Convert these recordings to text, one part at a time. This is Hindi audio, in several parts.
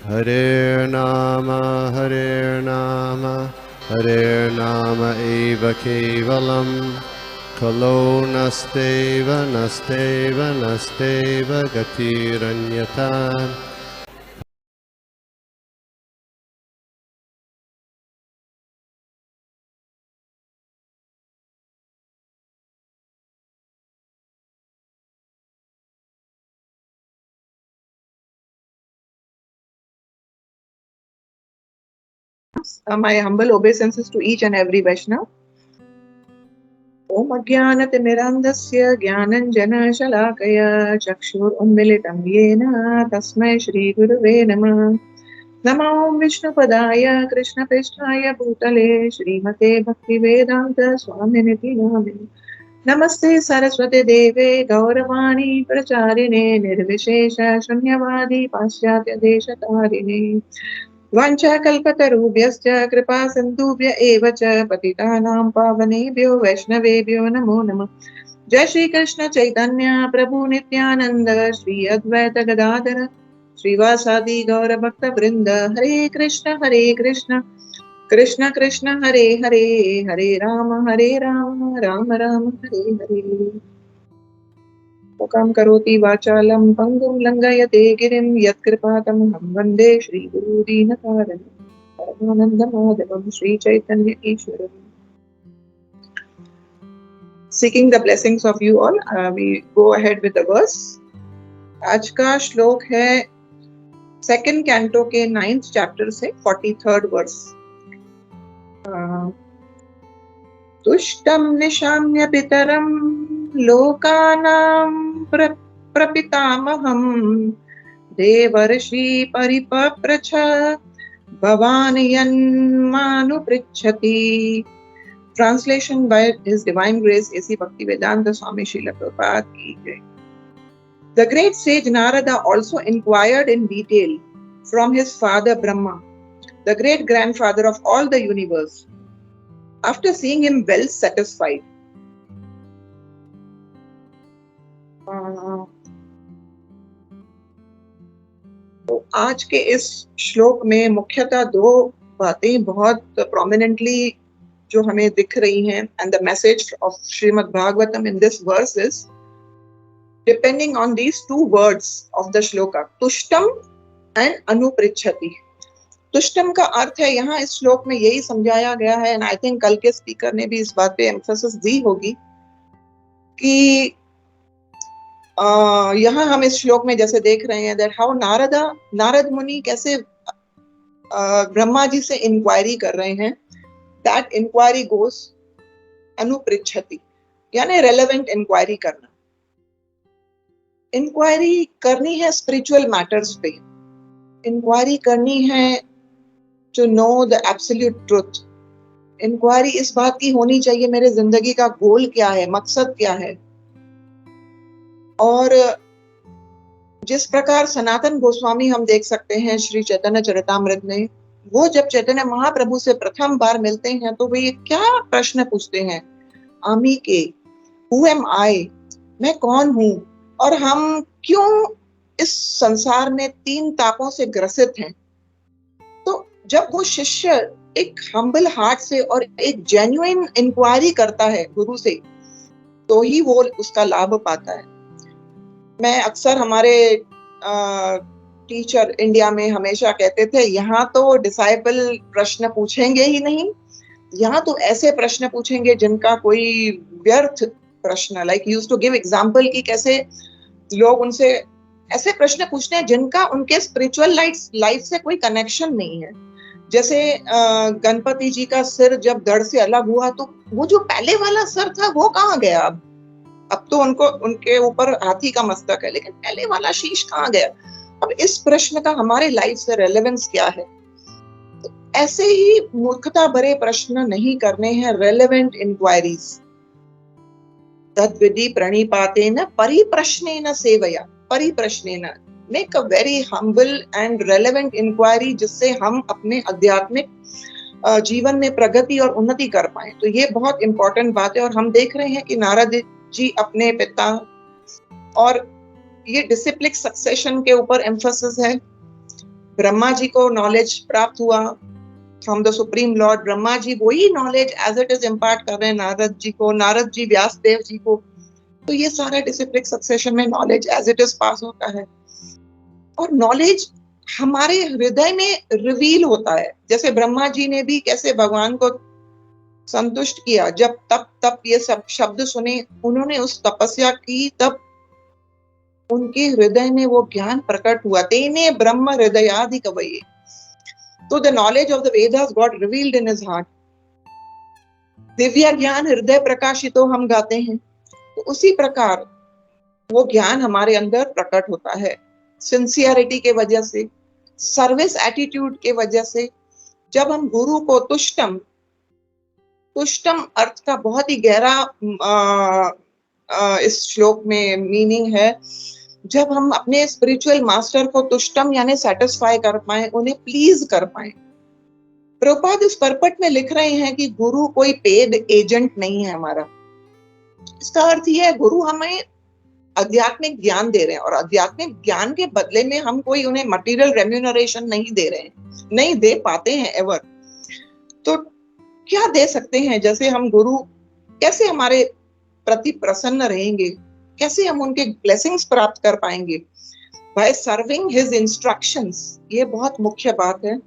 Hare Nama, Hare Nama eva kevalam, Kalo nasteva, nasteva, nasteva gatiranyata. My humble obeisances to each and every Vaishnav. Om Ajnanatimirandasya Jnananjana-Shalakaya Chakshur-Unmilitam Yena Tasmai Shri Gurave Namah. Namo Vishnupadaya Krishna-Pishtaya Bhutale Srimate Bhaktivedanta Swaminiti Namine. Namaste Saraswate Deve Gauravani Pracharine Nirvishesha Shunyavadi Pasyatya Deshatarine. वाञ्छाकल्पतरुभ्यश्च कृपा सिन्धुभ्य एव च पतितानां पावनेभ्यो वैष्णवेभ्यो नमो नमः। जय श्री कृष्ण चैतन्य प्रभु नित्यानंद श्री अद्वैत गदाधर श्रीवासादि गौर भक्त वृंद हरे कृष्ण कृष्ण कृष्ण हरे हरे हरे राम राम राम हरे हरे। मुखं करोति वाचालं पङ्गुं लङ्घयते गिरिं यत्कृपातमहं वन्दे श्रीगुरुदीनतारिणं परमानन्दमाधवं Sri Chaitanya ईश्वरम्। Seeking the blessings of you all, we go ahead with the verse. आज का श्लोक है सेकंड कैंटो के 9th चैप्टर से 43rd वर्स। तुष्टं निशाम्य पितरं लोकानां प्रपितामहं देवर्षि परिपप्रच्छ भवान् यन्मानुपृच्छति। Translation by His Divine Grace A.C. Bhaktivedanta Swami Srila Prabhupada ki jai. The great sage Narada also inquired in detail from his father Brahma, the great grandfather of all the universe. After seeing him well satisfied, तो आज के इस श्लोक में मुख्यतः दो बातें बहुत प्रोमिनेंटली जो हमें दिख रही हैं, and the message of Shrimad Bhagavatam in this verse is depending on these two words of the shloka, तुष्टम एंड अनुपृच्छति। तुष्टम का अर्थ है यहाँ इस श्लोक में यही समझाया गया है, एंड आई थिंक कल के स्पीकर ने भी इस बात पे एम्फेसिस दी होगी कि यहाँ हम इस श्लोक में जैसे देख रहे हैं दैट हाउ नारद मुनि कैसे ब्रह्मा जी से इंक्वायरी कर रहे हैं, दैट इंक्वायरी गोस अनुपृच्छति, यानी रेलेवेंट इंक्वायरी करना। इंक्वायरी करनी है स्पिरिचुअल मैटर्स पे, इंक्वायरी करनी है to know the absolute truth. Inquiry इस बात की होनी चाहिए मेरे जिंदगी का गोल क्या है, मकसद क्या है। और जिस प्रकार सनातन गोस्वामी हम देख सकते हैं श्री चैतन्य चरितामृत में, वो जब चैतन्य महाप्रभु से प्रथम बार मिलते हैं तो वे क्या प्रश्न पूछते हैं, आमी के, हु एम आई, मैं कौन हूं, और हम क्यों इस संसार में 3 तापों से ग्रसित हैं। तो जब वो शिष्य एक हम्बल हार्ट से और एक जेन्युइन इंक्वायरी करता है गुरु से, तो ही वो उसका लाभ पाता है। मैं अक्सर हमारे टीचर इंडिया में हमेशा कहते थे, यहाँ तो डिसाइपल प्रश्न पूछेंगे ही नहीं, यहाँ तो ऐसे प्रश्न पूछेंगे जिनका कोई व्यर्थ प्रश्न, like used to give example कि कैसे लोग उनसे ऐसे प्रश्न पूछते हैं जिनका उनके स्पिरिचुअल लाइफ से कोई कनेक्शन नहीं है। जैसे गणपति जी का सिर जब धड़ से अलग हुआ तो वो जो पहले वाला सर था वो कहाँ गया, अब तो उनके ऊपर हाथी का मस्तक है, लेकिन पहले वाला शीश कहाँ गया। अब इस प्रश्न का हमारे लाइफ से रेलेवेंस क्या है। तो ऐसे ही मूर्खता भरे प्रश्न नहीं करने हैं, रेलेवेंट इंक्वायरीज। तद्विधि प्रणिपातेन परिप्रश्नेन सेवया, परिप्रश्नेन make a very humble and relevant inquiry, जिससे हम अपने आध्यात्मिक जीवन में प्रगति और उन्नति कर पाए। तो ये बहुत इंपॉर्टेंट बात है। और हम देख रहे हैं कि नारद जी अपने पिता, और ये डिसिप्लिक सक्सेशन के ऊपर एम्फेसिस है, ब्रह्मा जी को नॉलेज प्राप्त हुआ from the supreme lord, Brahma ji वही knowledge as it is impart कर रहे हैं नारद जी को, नारद जी व्यास देव जी को। तो ये सारा डिसिप्लिक सक्सेशन में knowledge as it is pass होता है, और नॉलेज हमारे हृदय में रिवील होता है। जैसे ब्रह्मा जी ने भी कैसे भगवान को संतुष्ट किया, जब तप तप ये सब शब्द सुने, उन्होंने उस तपस्या की, तब उनके हृदय में वो ज्ञान प्रकट हुआ। तेने ब्रह्म हृदयादि कवये, तो the knowledge of the Vedas got revealed in his heart. Divya ज्ञान हृदय प्रकाशितो हम गाते हैं, तो उसी प्रकार वो ज्ञान हमारे अंदर प्रकट होता है। सिंसियरिटी के वजह से, सर्विस एटीट्यूड के वजह से, जब हम गुरु को तुष्टम, तुष्टम अर्थ का बहुत ही गहरा इस श्लोक में मीनिंग है, जब हम अपने स्पिरिचुअल मास्टर को तुष्टम यानी सेटिस्फाई कर पाए, उन्हें प्लीज कर पाए। प्रभुपाद इस परपट में लिख रहे हैं कि गुरु कोई पेड एजेंट नहीं है हमारा। इसका अर्थ यह है, गुरु हमें आध्यात्मिक ज्ञान दे रहे हैं, और आध्यात्मिक ज्ञान के बदले में हम कोई उन्हें मटेरियल रेम्यूनरेशन नहीं दे रहे हैं, नहीं दे पाते हैं एवर। तो क्या दे सकते हैं? जैसे हम गुरु कैसे हमारे प्रति प्रसन्न रहेंगे, कैसे हम उनके ब्लेसिंग्स प्राप्त कर पाएंगे? By serving his instructions. ये बहुत मुख्य बात है।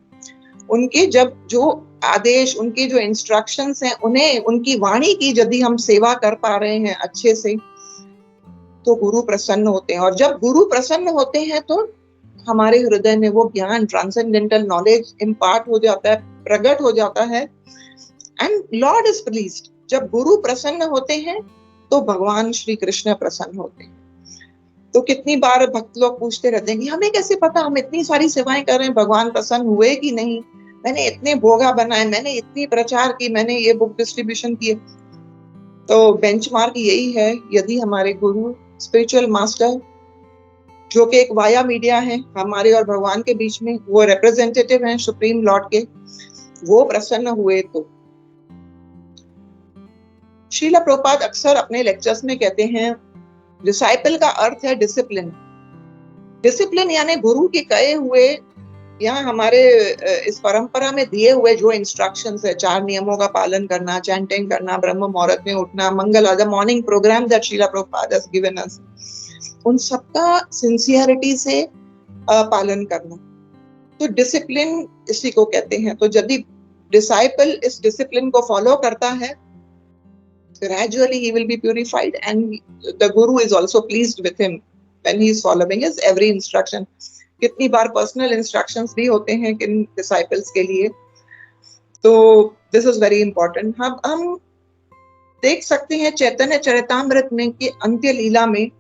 उनके जब जो आदेश, उनके जो इंस्ट्रक्शंस हैं, उन्हें, उनकी वाणी की यदि हम सेवा कर पा रहे हैं अच्छे से, तो गुरु प्रसन्न होते हैं। और जब गुरु प्रसन्न होते हैं तो हमारे हृदय में वो ज्ञान, ट्रांसेंडेंटल नॉलेज इम्पार्ट हो जाता है, प्रकट हो जाता है, एंड लॉर्ड इज प्लीज्ड। जब गुरु प्रसन्न होते हैं तो भगवान श्री कृष्ण प्रसन्न होते हैं। तो कितनी बार भक्त लोग पूछते रहते हैं कि हमें कैसे पता, हम इतनी सारी सेवाएं कर रहे हैं, भगवान प्रसन्न हुए कि नहीं, मैंने इतने भोगा बनाए, मैंने इतनी प्रचार की, मैंने ये बुक डिस्ट्रीब्यूशन किए। तो बेंचमार्क यही है, यदि हमारे गुरु, स्पिरिचुअल मास्टर, जो कि एक वाया मीडिया है हमारे और भगवान के बीच में, वो रिप्रेजेंटेटिव हैं सुप्रीम लॉर्ड के, वो प्रसन्न हुए तो। श्रीला प्रभुपाद अक्सर अपने लेक्चर्स में कहते हैं, डिसाइपल का अर्थ है डिसिप्लिन। डिसिप्लिन यानी गुरु के कहे हुए या हमारे इस परंपरा में दिए हुए जो इंस्ट्रक्शंस है, 4 नियमों का पालन करना, चैंटिंग करना, ब्रह्म मुहूर्त में उठना, मंगल आदि morning program that Shrila Prabhupada has given us, उन सबका सिंसियरिटी से पालन करना। तो डिसिप्लिन इसी को कहते हैं। तो यदि डिसाइपल इस डिसिप्लिन को फॉलो करता है, gradually he will be purified, and the guru is also pleased with him when he is following his every instruction. कितनी बार पर्सनल इंस्ट्रक्शंस भी होते हैं किन डिसाइपल्स के लिए, तो दिस इज वेरी इंपॉर्टेंट। हम देख सकते हैं चैतन्य चरितामृत में कि अंत्य लीला में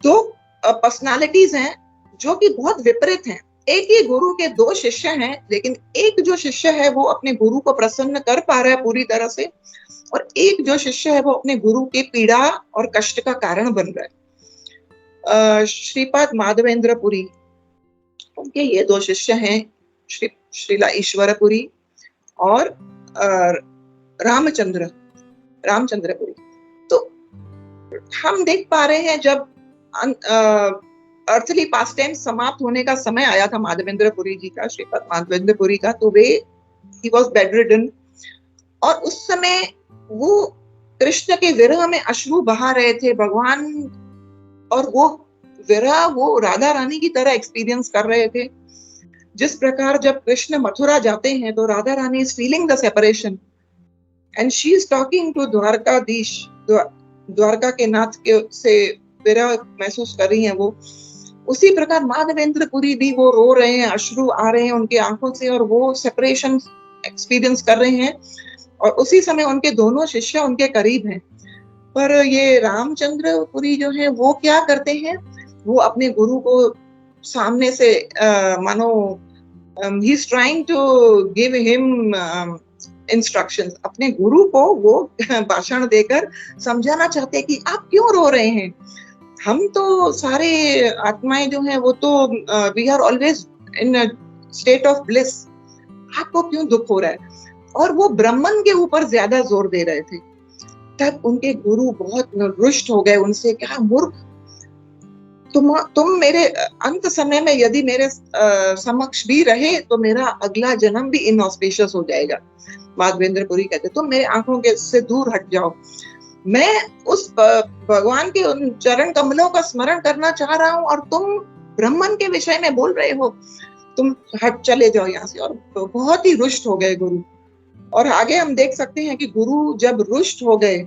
2 पर्सनालिटीज हैं जो कि बहुत विपरीत हैं। एक ही गुरु के 2 शिष्य हैं, लेकिन एक जो शिष्य है वो अपने गुरु को प्रसन्न कर पा रहा है पूरी तरह से, और एक जो शिष्य है वो अपने गुरु की पीड़ा और कष्ट का कारण बन रहा है। श्रीपाद माधवेंद्रपुरी, उनके ये 2 शिष्य हैं, श्रीला ईश्वरपुरी और रामचंद्रपुरी। तो हम देख पा रहे हैं जब अर्थली पास टाइम समाप्त होने का समय आया था माधवेंद्रपुरी जी का, श्रीपाद माधवेंद्रपुरी का, तो ही वॉज बेडरिडन, और उस समय वो कृष्ण के विरह में अश्रु बहा रहे थे भगवान, और वो विरह वो राधा रानी की तरह एक्सपीरियंस कर रहे थे। जिस प्रकार जब कृष्ण मथुरा जाते हैं तो Radha Rani is feeling the separation and she is talking to Dwarkadhish, Dwarka के नाथ के से विरह महसूस कर रही हैं वो। उसी प्रकार माधवेंद्रपुरी भी वो रो रहे हैं, अश्रु आ रहे हैं उनकी आंखों से, और वो सेपरेशन एक्सपीरियंस कर रहे हैं, और उसी समय उनके दोनों शिष्य उनके करीब हैं। पर ये रामचंद्रपुरी जो है वो क्या करते हैं, वो अपने गुरु को सामने से मानो ही is trying to give him instructions, अपने गुरु को वो भाषण देकर समझाना चाहते हैं कि आप क्यों रो रहे हैं, हम तो सारे आत्माएं जो हैं वो तो we are always in state of bliss, आपको क्यों दुख हो रहा है। और वो ब्राह्मण के ऊपर ज्यादा जोर दे रहे थे। तब उनके गुरु बहुत रुष्ट हो गए उनसे, क्या मूर्ख, तुम मेरे अंत समय में यदि मेरे समक्ष भी रहे तो मेरा अगला जन्म भी इनऑस्पिशियस हो जाएगा। माधवेंद्रपुरी कहते तुम मेरे आंखों के से दूर हट जाओ, मैं उस भगवान के उन चरण कमलों का स्मरण करना चाह रहा हूँ और तुम ब्राह्मण के विषय में बोल रहे हो, तुम हट चले जाओ यहाँ से। और बहुत ही रुष्ट हो गए गुरु। और आगे हम देख सकते हैं कि गुरु जब रुष्ट हो गए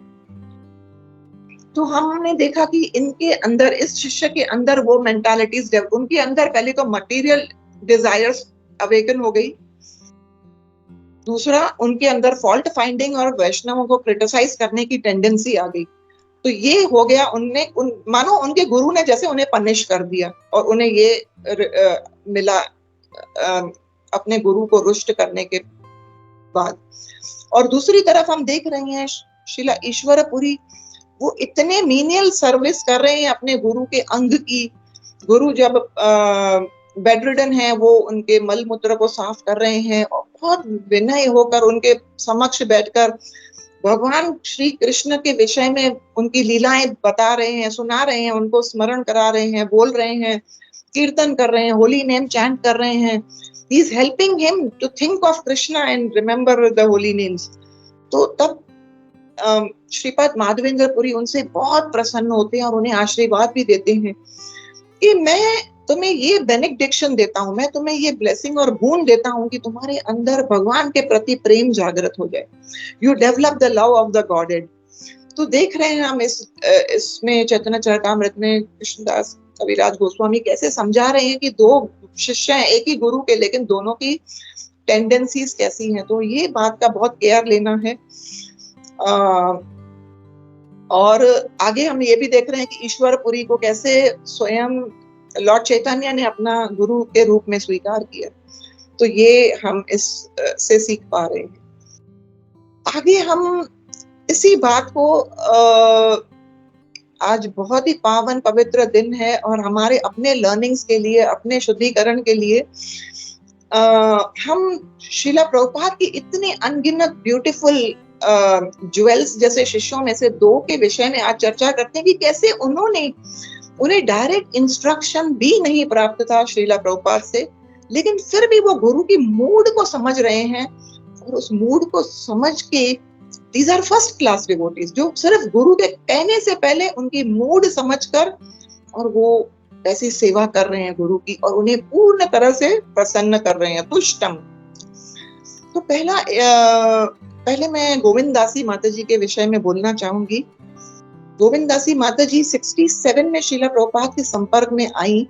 तो हमने देखा कि इनके अंदर, इस शिष्य के अंदर वो मेंटालिटीज, उनके अंदर पहले तो मटेरियल डिजायर्स अवेकन हो गई, दूसरा उनके अंदर फॉल्ट फाइंडिंग और वैष्णवों को क्रिटिसाइज करने की टेंडेंसी आ गई। तो ये हो गया, मानो उनके गुरु ने जैसे उन्हें पनिश कर दिया और उन्हें ये मिला अपने गुरु को रुष्ट करने के बाद। और दूसरी तरफ हम देख रहे हैं श्रीला ईश्वरपुरी, वो इतने मीनियल सर्विस कर रहे हैं अपने गुरु के अंग की। गुरु जब बेड रिडन है, वो उनके मल मूत्र को साफ कर रहे हैं और बहुत विनय होकर उनके समक्ष बैठकर भगवान श्री कृष्ण के विषय में उनकी लीलाएं बता रहे हैं, सुना रहे हैं, उनको स्मरण करा रहे हैं, बोल रहे हैं, कीर्तन कर रहे हैं, होली नेम चैंट कर रहे हैं। He is helping him to think of Krishna and remember the holy names. तो तब श्रीपाद माधवेंद्रपुरी उनसे बहुत प्रसन्न होते हैं और उन्हें आशीर्वाद भी देते हैं कि मैं तुम्हें ये बेनेडिक्शन देता हूँ, मैं तुम्हें ये ब्लेसिंग और बोन देता हूँ कि तुम्हारे अंदर भगवान के प्रति प्रेम जागृत हो जाए, you develop the love of the godhead. तो देख रहे हैं हम इसमें चैतन्य चरितामृत में कृष्णदास कविराज गोस्वामी कैसे समझा रहे हैं कि दो शिष्य हैं एक ही गुरु के, लेकिन दोनों की टेंडेंसीज कैसी हैं। तो ये बात का बहुत केयर लेना है। और आगे हम ये भी देख रहे हैं कि ईश्वरपुरी को कैसे स्वयं लॉर्ड चैतन्य ने अपना गुरु के रूप में स्वीकार किया। तो ये हम इस से सीख पा रहे हैं। आगे हम इसी बात को आज बहुत ही पावन पवित्र दिन है और हमारे अपने लर्निंग्स के लिए, अपने शुद्धिकरण के लिए हम श्रीला प्रभुपाद की इतने अनगिनत ब्यूटीफुल ज्वेल्स जैसे शिष्यों में से दो के विषय में आज चर्चा करते हैं कि कैसे उन्हें डायरेक्ट इंस्ट्रक्शन भी नहीं प्राप्त था श्रीला प्रभुपाद से, लेकिन फिर भी वो गुरु की मूड को समझ रहे हैं और उस मूड को समझ के these are first class devotees जो सिर्फ गुरु के कहने से पहले उनकी मूड समझकर और वो ऐसी सेवा कर रहे हैं गुरु की और उन्हें पूर्ण तरह से प्रसन्न कर रहे हैं, तुष्टम। तो पहले मैं गोविंददासी माता जी के विषय में बोलना चाहूंगी। गोविंददासी माता जी 67 में श्रीला प्रभुपाद के संपर्क में आई।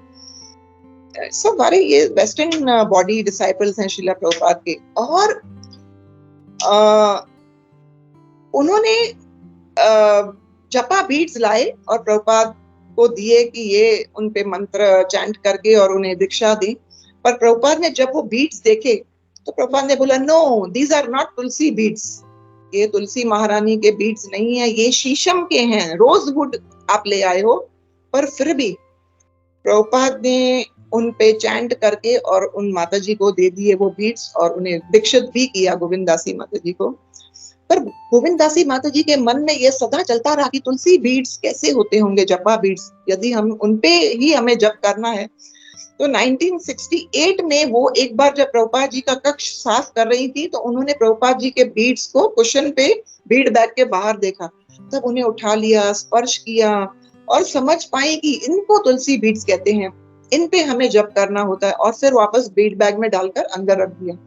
सब बारे ये वेस्टर्न बॉडी डिसाइपल्स हैं श्रीला प्रभुपाद के, और उन्होंने जपा बीड्स लाए और प्रभुपाद को दिए कि ये उन पे मंत्र चैंट करके और उन्हें दीक्षा दी। पर प्रभुपाद ने जब वो बीड्स देखे तो प्रभुपाद ने बोला, no these are not tulsi beads, ये तुलसी महारानी के बीड्स नहीं है, ये शीशम के हैं, रोजवुड आप ले आए हो। पर फिर भी प्रभुपाद ने उन पे चैंट करके और उन माता जी को दे दिए वो बीड्स और उन्हें दीक्षित भी किया गोविंददासी माता जी को। पर गोविंददासी माता जी के मन में ये सदा चलता रहा कि तुलसी बीड्स कैसे होते होंगे, जपा बीड्स, यदि हम उनपे ही हमें जप करना है। तो 1968 में वो एक बार जब प्रभुपाद जी का कक्ष साफ कर रही थी तो उन्होंने प्रभुपाद जी के बीड्स को कुशन पे बीड बैग के बाहर देखा, तब उन्हें उठा लिया, स्पर्श किया और समझ पाई कि इनको तुलसी बीड्स कहते हैं, इन पे हमें जप करना होता है, और फिर वापस बीड बैग में डालकर अंदर रख दिया।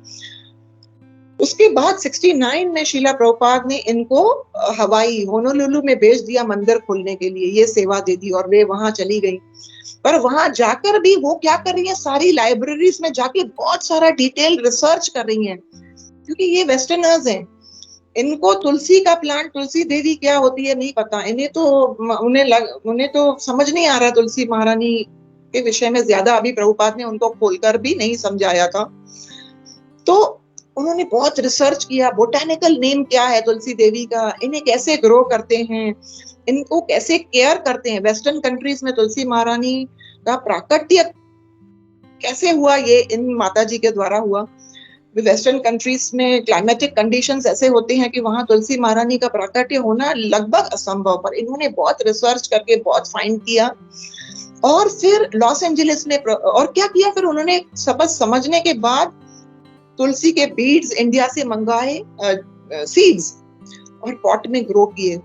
उसके बाद 69 में श्रीला प्रभुपाद ने इनको हवाई होनोलुलु में भेज दिया मंदिर खोलने के लिए, ये सेवा दे दी और वे वहां चली गई। पर वहां जाकर भी वो क्या कर रही है, सारी लाइब्रेरीज में जाके बहुत सारा डिटेल रिसर्च कर रही हैं, क्योंकि ये वेस्टर्नर्स हैं, इनको तुलसी का प्लांट, तुलसी देवी क्या होती है नहीं पता, उन्हें तो समझ नहीं आ रहा तुलसी महारानी के विषय में ज्यादा, अभी प्रभुपाद ने उनको खोलकर भी नहीं समझाया था। तो उन्होंने बहुत रिसर्च किया, बोटानिकल नेम क्या है तुलसी देवी का, इन्हें कैसे ग्रो करते हैं, इनको कैसे केयर करते हैं। वेस्टर्न कंट्रीज में तुलसी महारानी का प्राकट्य कैसे हुआ, ये इन माता जी के द्वारा हुआ। वेस्टर्न कंट्रीज में क्लाइमेटिक कंडीशंस ऐसे होते हैं कि वहां तुलसी महारानी का प्राकट्य होना लगभग असंभव, पर इन्होंने बहुत रिसर्च करके बहुत फाइंड किया और फिर लॉस एंजलिस में और क्या किया, फिर उन्होंने सब समझने के बाद तुलसी के बीड्स इंडिया से मंगवाए, सीड्स, और पॉट में ग्रो किए,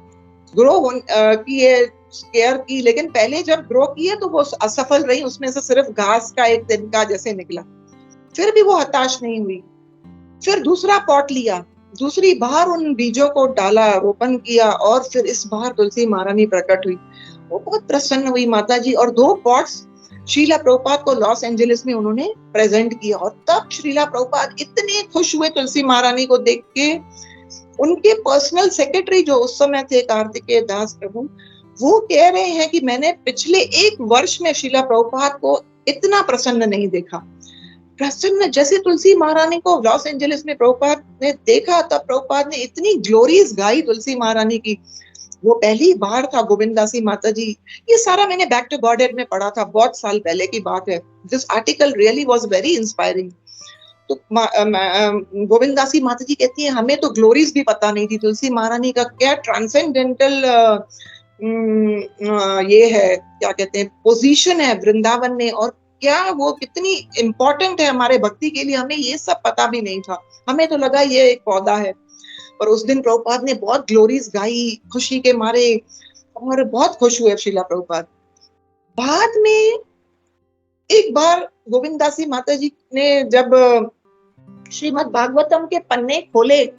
किए, केयर की। लेकिन पहले जब ग्रो किए तो वो असफल रही, उसमें से सिर्फ घास का एक तिनका जैसे निकला। फिर भी वो हताश नहीं हुई, फिर दूसरा पॉट लिया, दूसरी बार उन बीजों को डाला, रोपण किया, और फिर इस बार तुलसी महारानी प्रकट हुई। वो बहुत प्रसन्न हुई माता जी, और 2 पॉट्स श्रीला प्रभुपाद को लॉस एंजलिस में उन्होंने प्रेजेंट किया। और तब श्रीला प्रभुपाद इतने खुश हुए तुलसी महारानी को देख के। उनके पर्सनल सेक्रेटरी जो उस समय थे, कार्तिकेय दास प्रभु, वो कह रहे हैं कि मैंने पिछले 1 वर्ष में श्रीला प्रभुपाद को इतना प्रसन्न नहीं देखा। प्रसन्न जैसे तुलसी महारानी को लॉस एंजलिस में प्रभुपाद ने देखा, तब प्रभुपाद ने इतनी ग्लोरीज गाई तुलसी महारानी की। वो पहली बार था गोविंदासी माता जी, ये सारा मैंने बैक टू गॉडहेड में पढ़ा था, बहुत साल पहले की बात है। This article really was very inspiring. तो गोविंदासी माता जी कहती है हमें तो ग्लोरीज भी पता नहीं थी, तुलसी महारानी का क्या ट्रांसेंडेंटल ये है, क्या कहते हैं, पोजीशन है वृंदावन में, और क्या वो कितनी इम्पोर्टेंट है हमारे भक्ति के लिए, हमें ये सब पता भी नहीं था। हमें तो लगा ये एक पौधा है। पर उस दिन प्रभुपाद ने बहुत ग्लोरीज गाई खुशी के मारे, और बहुत खुश हुए श्रीला प्रभुपाद। बाद में एक बार गोविंदासी माता जी ने जब श्रीमद् भागवतम के पन्ने खोले,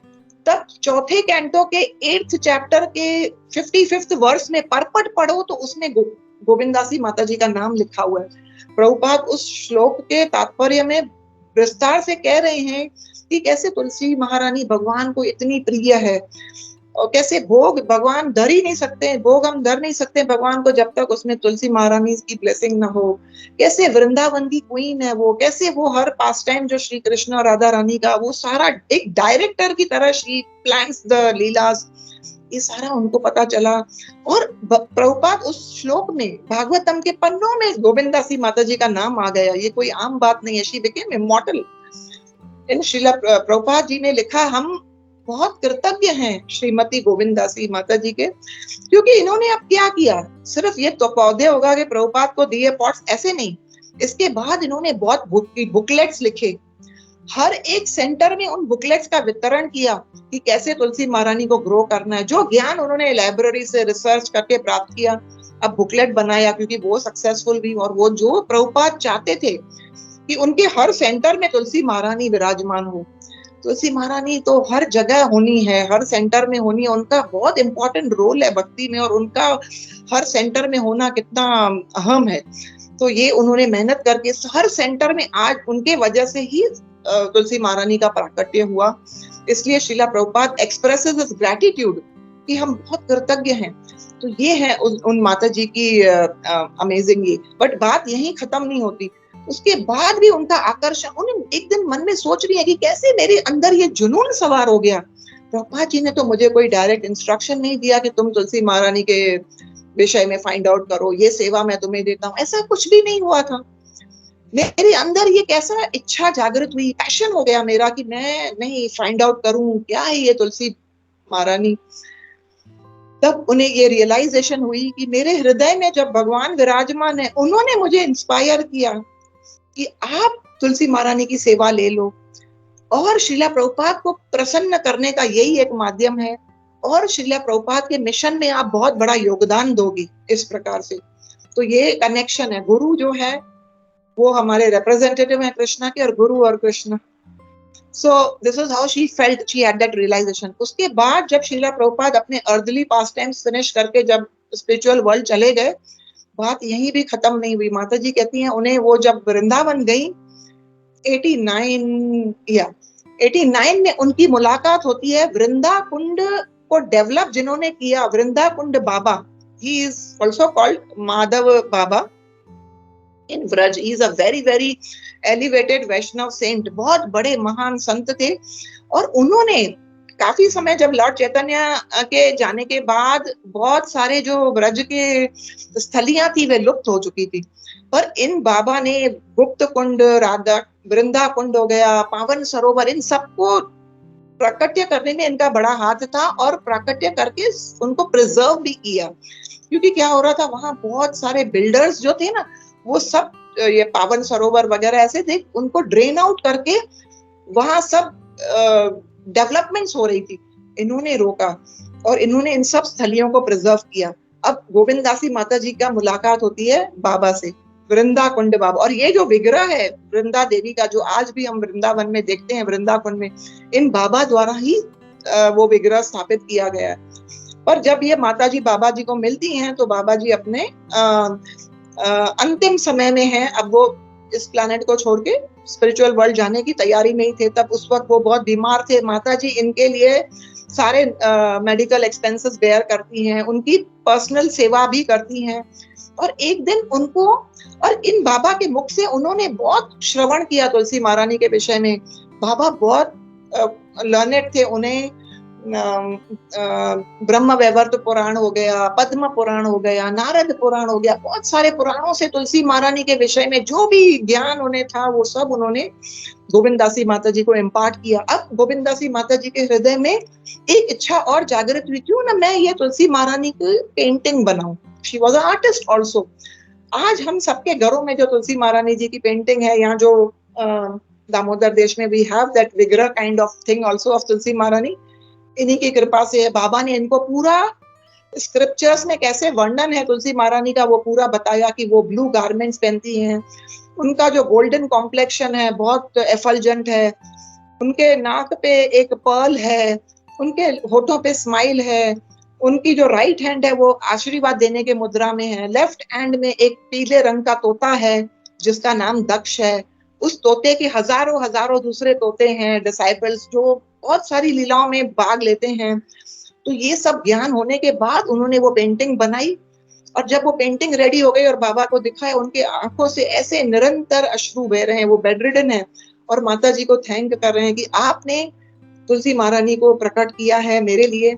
तब 4थे कैंटो के 8th चैप्टर के 55th वर्स में परपट पढ़ो तो उसमें गोविंदासी माता जी का नाम लिखा हुआ है। प्रभुपाद उस श्लोक के तात्पर्य में विस्तार से कह रहे हैं कि कैसे तुलसी महारानी भगवान को इतनी प्रिय है, और कैसे भोग भगवान धर ही नहीं सकते, भोग हम धर नहीं सकते भगवान को जब तक उसमें तुलसी महारानी की ब्लेसिंग ना हो। कैसे वृंदावन की क्वीन है वो, कैसे वो हर पास टाइम जो श्री कृष्ण और राधा रानी का वो सारा एक डायरेक्टर की तरह शी प्लान्स द लीलास, ये सारा उनको पता चला। और प्रभुपाद उस श्लोक में भागवतम के पन्नों में गोविंदासी माता जी का नाम आ गया, ये कोई आम बात नहीं है। She became immortal. इन श्रीला प्रभुपाद जी ने लिखा, हम बहुत कृतज्ञ हैं श्रीमती गोविंदासी माता जी के, क्योंकि इन्होंने अब क्या किया, सिर्फ ये तो पौधे उगा के प्रभुपाद को दिए पॉट्स, ऐसे नहीं। इसके बाद इन्होंने बहुत बुकलेट्स लिखे, हर एक सेंटर में उन बुकलेट्स का वितरण किया कि कैसे तुलसी महारानी को ग्रो करना है। जो ज्ञान उन्होंने लाइब्रेरी से रिसर्च करके प्राप्त किया, अब बुकलेट बनाया, क्योंकि वो सक्सेसफुल भी। और वो जो प्रभुपाद चाहते थे कि उनके हर सेंटर में तुलसी महारानी विराजमान हो, तुलसी महारानी तो हर जगह होनी है, हर सेंटर में होनी है, उनका बहुत इंपॉर्टेंट रोल है भक्ति में, और उनका हर सेंटर में होना कितना अहम है। तो ये उन्होंने मेहनत करके हर सेंटर में, आज उनके वजह से ही तुलसी महारानी का प्राकट्य हुआ। इसलिए Srila Prabhupada expresses his gratitude कि हम बहुत कृतज्ञ हैं। तो ये है उन माता जी की अमेजिंग। ये बट बात यहीं खत्म नहीं होती, उसके बाद भी उनका आकर्षण, उन्हें एक दिन मन में सोच रही है कि कैसे मेरे अंदर ये जुनून सवार हो गया। प्रभुपाद जी ने तो मुझे कोई डायरेक्ट इंस्ट्रक्शन नहीं दिया कि तुम तुलसी महारानी के विषय में फाइंड आउट करो, ये सेवा मैं तुम्हें देता हूँ, ऐसा कुछ भी नहीं हुआ था। मेरे अंदर ये कैसा इच्छा जागृत हुई, पैशन हो गया मेरा कि मैं नहीं फाइंड आउट करूं क्या है ये तुलसी महारानी। तब उन्हें ये रियलाइजेशन हुई कि मेरे हृदय में जब भगवान विराजमान है, उन्होंने मुझे इंस्पायर किया कि आप तुलसी महारानी की सेवा ले लो, और श्रीला प्रभुपाद को प्रसन्न करने का यही एक माध्यम है, और श्रीला प्रभुपाद के मिशन में आप बहुत बड़ा योगदान दोगी इस प्रकार से। तो ये कनेक्शन है। गुरु जो है वो हमारे रिप्रेजेंटेटिव है कृष्णा के, और गुरु और Krishna. So this is how she felt, she had that realization. उसके बाद जब श्रीला प्रभुपाद अपने earthly pastimes finish करके जब स्पिरिचुअल वर्ल्ड चले गए, बात यहीं भी खत्म नहीं हुई। माता जी कहती हैं उन्हें वो जब वृंदावन गई 89 में उनकी मुलाकात होती है वृंदा कुंड को डेवलप जिन्होंने किया, वृंदा कुंड बाबा। He is also called Madhav Baba in Vraj. He is a very very elevated Vaishnav saint, बहुत बड़े महान संत थे। और उन्होंने काफी समय, जब लॉर्ड चैतन्य के जाने के बाद बहुत सारे जो ब्रज के स्थलियां थी वे लुप्त हो चुकी थी, पर इन बाबा ने गुप्त कुंड, राधा वृंदा कुंड हो गया, पावन सरोवर, इन सबको प्राकट्य करने में इनका बड़ा हाथ था और प्राकट्य करके उनको प्रिजर्व भी किया। क्योंकि क्या हो रहा था, वहां बहुत सारे बिल्डर्स जो थे ना, वो सब ये पावन सरोवर वगैरह ऐसे थे, उनको ड्रेन आउट करके वहां सब डेवलपमेंट्स हो रही थी। इन्होंने रोका और इन्होंने इन सब स्थलियों को प्रिजर्व किया। अब गोविंददासी माता जी का मुलाकात होती है बाबा से, वृंदा कुंड बाबा। और ये जो विग्रह है वृंदा देवी का, जो आज भी हम वृंदावन में देखते हैं, वृंदावन में, इन बाबा द्वारा ही वो विग्रह स्थापित किया गया है। पर जब ये माता जी बाबा जी को मिलती हैं तो बाबा जी अपने अंतिम समय में हैं। अब वो इस प्लैनेट को छोड़ के स्पिरिचुअल वर्ल्ड जाने की तैयारी में ही थे। तब उस वक्त वो बहुत बीमार थे। माता जी इनके लिए सारे मेडिकल एक्सपेंसेस बेयर करती हैं, उनकी पर्सनल सेवा भी करती हैं। और एक दिन उनको, और इन बाबा के मुख से उन्होंने बहुत श्रवण किया तुलसी महारानी के विषय में। बाबा बहुत लर्नेड थे। उन्हें ब्रह्म वैवर्त पुराण हो गया, पद्म पुराण हो गया, नारद पुराण हो गया, बहुत सारे पुराणों से तुलसी महारानी के विषय में जो भी ज्ञान उन्हें था वो सब उन्होंने गोविंददासी माता जी को इम्पार्ट किया। अब गोविंददासी माता जी के हृदय में एक इच्छा और जागृत हुई, क्यों ना मैं ये तुलसी महारानी की पेंटिंग बनाऊं। She was an artist also. आज हम सबके घरों में जो तुलसी महारानी जी की पेंटिंग है, यहाँ जो दामोदर देश में वी हैव दैट विग्रह kind of thing also of Tulsi Maharani, इन्हीं की कृपा से है। बाबा ने इनको पूरा स्क्रिप्चर्स में कैसे वर्णन है तुलसी महारानी का वो पूरा बताया कि वो ब्लू गारमेंट्स पहनती हैं, उनका जो गोल्डन कॉम्प्लेक्शन है बहुत एफल्जेंट है, उनके नाक पे एक पर्ल है, उनके होठों पे स्माइल है, उनकी जो राइट हैंड है वो आशीर्वाद देने के मुद्रा में है, लेफ्ट हैंड में एक पीले रंग का तोता है जिसका नाम दक्ष है। उस तोते के हजारों हजारों दूसरे तोते हैं, डिसाइपल्स, जो बहुत सारी लीलाओं में भाग लेते हैं। तो ये सब ज्ञान होने के बाद उन्होंने वो पेंटिंग बनाई। और जब वो पेंटिंग रेडी हो गई और बाबा को दिखाया, उनके आंखों से ऐसे निरंतर अश्रु बह रहे हैं। वो बेड रिडन है और माता जी को थैंक कर रहे हैं कि आपने तुलसी महारानी को प्रकट किया है मेरे लिए।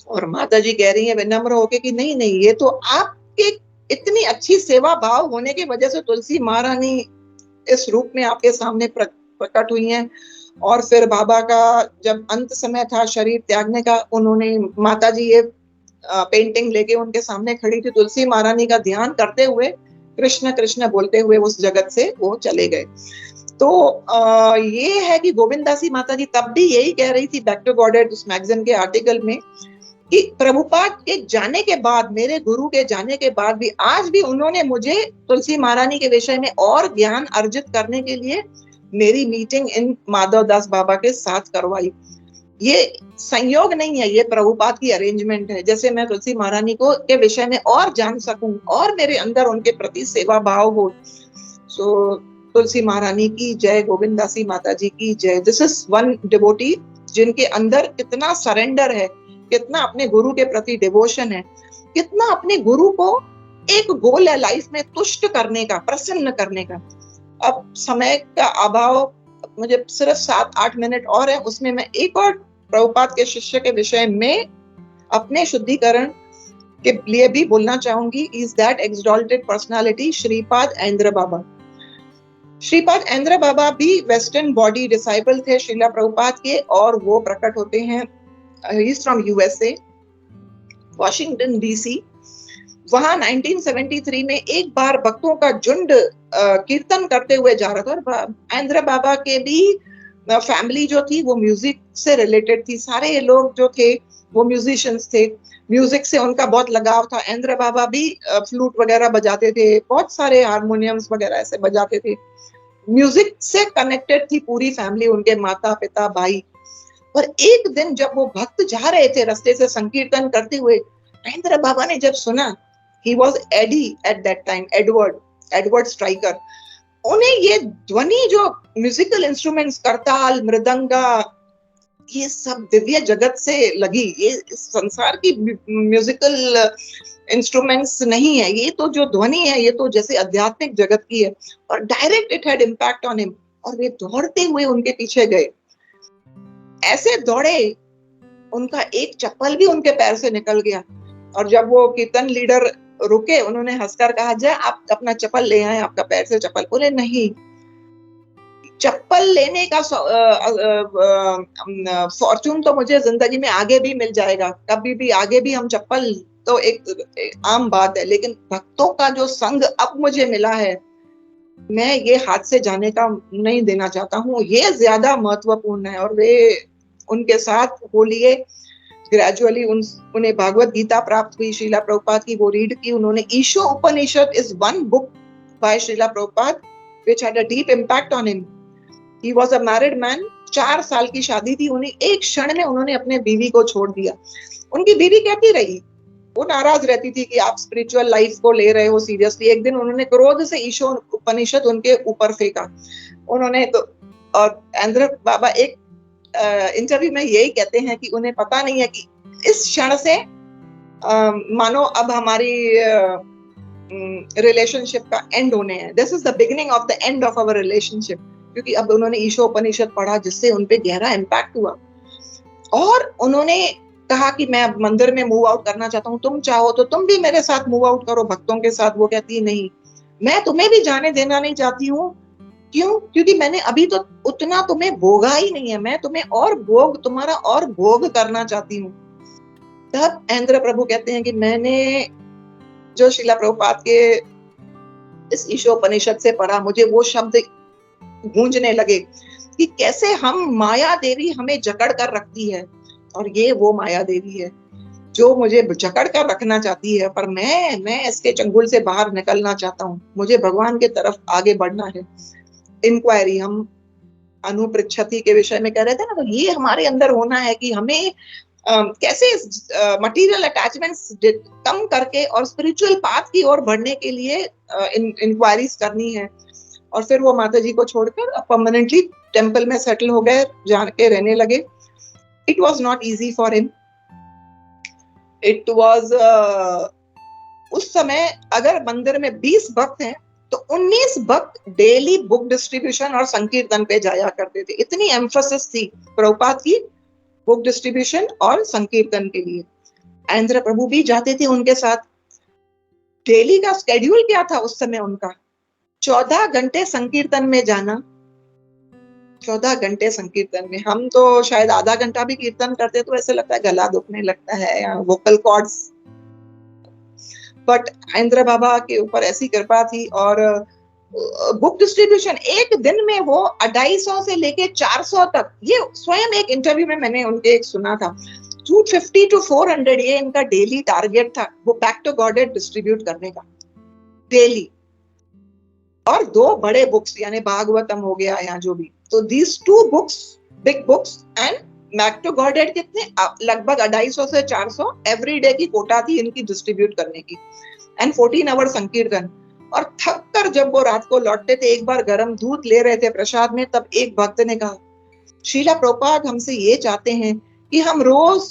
और माता जी कह रही है विनम्र होके कि नहीं नहीं, ये तो आपके इतनी अच्छी सेवा भाव होने की वजह से तुलसी महारानी इस रूप में आपके सामने प्रकट हुई हैं। और फिर बाबा का जब अंत समय था शरीर त्यागने का, उन्होंने माता जी ये पेंटिंग लेके उनके सामने खड़ी थी, तुलसी महारानी का ध्यान करते हुए कृष्ण कृष्ण बोलते हुए उस जगत से वो चले गए। तो ये है कि गोविंददासी माता जी तब भी यही कह रही थी बैक टू गॉडेड उस मैगजीन के आर्टिकल में कि प्रभुपाद के जाने के बाद, मेरे गुरु के जाने के बाद भी आज भी उन्होंने मुझे तुलसी महारानी के विषय में और ज्ञान अर्जित करने के लिए मेरी मीटिंग इन माधव दास बाबा के साथ करवाई। ये संयोग नहीं है, ये प्रभुपाद की अरेंजमेंट है। जैसे मैं तुलसी महारानी को के विषय में और जान सकूं और मेरे अंदर उनके प्रति सेवा भाव हो। सो तुलसी महारानी की जय, गोविंददासी माता जी की जय। दिस इज वन डिवोटी जिनके अंदर कितना सरेंडर है, कितना अपने गुरु के प्रति डिवोशन है, कितना अपने गुरु को एक गोल है लाइफ में तुष्ट करने का, प्रसन्न करने का। अब समय का अभाव, मुझे सिर्फ 7-8 मिनट और है, उसमें मैं एक और प्रभुपाद के शिष्य के विषय में अपने शुद्धिकरण के लिए भी बोलना चाहूंगी। Is that exalted personality Shripad Aindra Baba. Shripad Aindra Baba भी वेस्टर्न बॉडी डिसाइपल थे श्रीला प्रभुपाद के, और वो प्रकट होते हैं, he is from USA, Washington DC. वहां 1973 में एक बार भक्तों का झुंड कीर्तन करते हुए जा रहा था। और ऐन्द्र बाबा के भी फैमिली जो थी वो म्यूजिक से रिलेटेड थी। सारे ये लोग जो थे वो म्यूजिशियंस थे, म्यूजिक से उनका बहुत लगाव था। ऐन्द्र बाबा भी फ्लूट वगैरह बजाते थे, बहुत सारे हारमोनियम्स वगैरह ऐसे बजाते थे। म्यूजिक से कनेक्टेड थी पूरी फैमिली, उनके माता पिता भाई। और एक दिन जब वो भक्त जा रहे थे रास्ते से संकीर्तन करते हुए, ऐन्द्र बाबा ने जब सुना, he was Eddie at that time, Edward striker, उन्हें ये ध्वनि जो म्यूजिकल इंस्ट्रूमेंट्स, करताल, मृदंगा, ये सब दिव्य जगत से लगी। ये संसार की म्यूजिकल इंस्ट्रूमेंट्स नहीं है, ये तो जो ध्वनि है ये तो जैसे आध्यात्मिक जगत की है। और direct it had impact on him. और वे दौड़ते हुए उनके पीछे गए, ऐसे दौड़े उनका एक चप्पल भी उनके पैर से निकल गया। और जब वो कीर्तन लीडर रुके, उन्होंने हंसकर कहा, जय आप अपना चप्पल ले आए, आपका पैर से चप्पल। बोले नहीं, चप्पल लेने का फॉर्चून तो मुझे जिंदगी में आगे भी मिल जाएगा, कभी भी आगे भी हम चप्पल तो एक आम बात है, लेकिन भक्तों का जो संग अब मुझे मिला है, मैं ये हाथ से जाने का नहीं देना चाहता हूँ, ये ज्यादा महत्वपूर्ण है। और वे उनके साथ बोलिए ग्रेजुअली उन्हें भागवत गीता प्राप्त हुई श्रीला प्रभुपाद की, वो रीड की उन्होंने। Isho Upanishad is one book by Srila Prabhupada which had a deep impact on him. He was a married man, 4 साल की शादी थी, उन्हें एक क्षण में उन्होंने अपने बीवी को छोड़ दिया। उनकी बीवी कहती रही, वो नाराज रहती थी कि आप स्पिरिचुअल लाइफ को ले रहे हो सीरियसली। एक दिन उन्होंने क्रोध से ईशो उपनिषद उनके ऊपर फेंका उन्होंने तो। और एंद्र बाबा एक इंटरव्यू में यही कहते हैं कि उन्हें पता नहीं है कि इस क्षण से मानो अब हमारी रिलेशनशिप का एंड होने हैं, this is the beginning of the end of our relationship, क्योंकि अब उन्होंने ईशो उपनिषद पढ़ा जिससे उनपे गहरा इम्पैक्ट हुआ। और उन्होंने कहा कि मैं अब मंदिर में मूव आउट करना चाहता हूँ, तुम चाहो तो तुम भी मेरे साथ मूव आउट करो भक्तों के साथ। वो कहती नहीं, मैं तुम्हें भी जाने देना नहीं चाहती हूँ। क्यों? क्योंकि मैंने अभी तो उतना तुम्हें भोगा ही नहीं है, मैं तुम्हें और भोग, तुम्हारा और भोग करना चाहती हूँ। तब एंद्र प्रभु कहते हैं कि मैंने जो श्रीला प्रभुपाद के इस ईशोपनिषद से पढ़ा, मुझे वो शब्द गूंजने लगे कि कैसे हम माया देवी हमें जकड़ कर रखती है, और ये वो माया देवी है जो मुझे जकड़ कर रखना चाहती है, पर मैं इसके चंगुल से बाहर निकलना चाहता हूँ, मुझे भगवान के तरफ आगे बढ़ना है। इंक्वायरी, हम अनुपृच्छति के विषय में कह रहे थे ना, तो ये हमारे अंदर होना है कि हमें कैसे मटेरियल अटैचमेंट्स कम करके और स्पिरिचुअल पाथ की ओर बढ़ने के लिए इंक्वायरीज करनी है। और फिर वो माता जी को छोड़कर परमानेंटली टेम्पल में सेटल हो गए, जाके रहने लगे। It was not easy for him. It was उस समय अगर मंदिर में 20 भक्त हैं तो 19 भक्त डेली बुक डिस्ट्रीब्यूशन और संकीर्तन पे जाया करते थे। इतनी एम्फोसिस थी प्रभुपाद की बुक डिस्ट्रीब्यूशन और संकीर्तन के लिए। एंद्र प्रभु भी जाते थे उनके साथ। डेली का स्केड्यूल क्या था उस समय उनका? 14 घंटे संकीर्तन में जाना, 14 घंटे संकीर्तन में। हम तो शायद आधा घंटा भी कीर्तन करते तो ऐसे लगता है गला दुखने लगता है या वोकल कॉर्ड्स, बट इंद्र बाबा के ऊपर ऐसी कृपा थी। और बुक डिस्ट्रीब्यूशन एक दिन में वो 250 से लेके 400 तक, ये स्वयं एक इंटरव्यू में मैंने उनके एक सुना था, 250 to 400 ये इनका डेली टारगेट था, वो बैक टू गॉडेड डिस्ट्रीब्यूट करने का डेली। और 2 बड़े बुक्स यानी भागवतम हो गया या जो भी, तो these 2 books, big books and back to Godhead, कितने लगभग 250 से 400 एवरी डे की कोटा थी इनकी डिस्ट्रीब्यूट करने की, एंड 14 आवर संकीर्तन। और थक कर जब वो रात को लौटते थे, एक बार गरम दूध ले रहे थे प्रसाद में, तब एक भक्त ने कहा, श्रीला प्रभुपाद हमसे ये चाहते हैं कि हम रोज